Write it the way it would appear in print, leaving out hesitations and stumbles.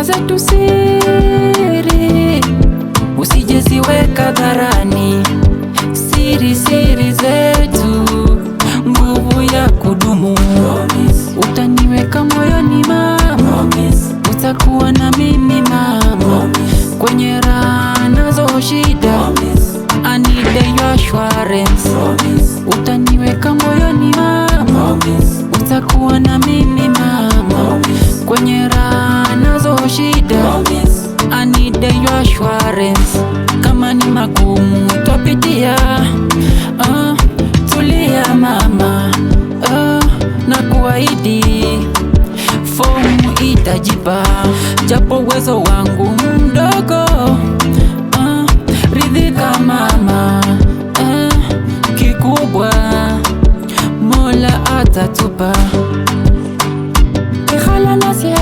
zetu siri usijeziweka dharani, siri zetu, nguvu ya kudumu. Utaniweka moyoni mama, utakuwa na mimi mama, kwenye raha nazo shida, I need your assurance. Utaniweka moyoni mama, utakuwa na mimi mama, kwenye raha nazo shida, I need your assurance. Kama ni magumu twapitia, tulia mama, na kuahidi fomu itajipa, japo uwezo wangu mdogo, ridhika mama, kikubwa Mola atatupa. Ikhala nasye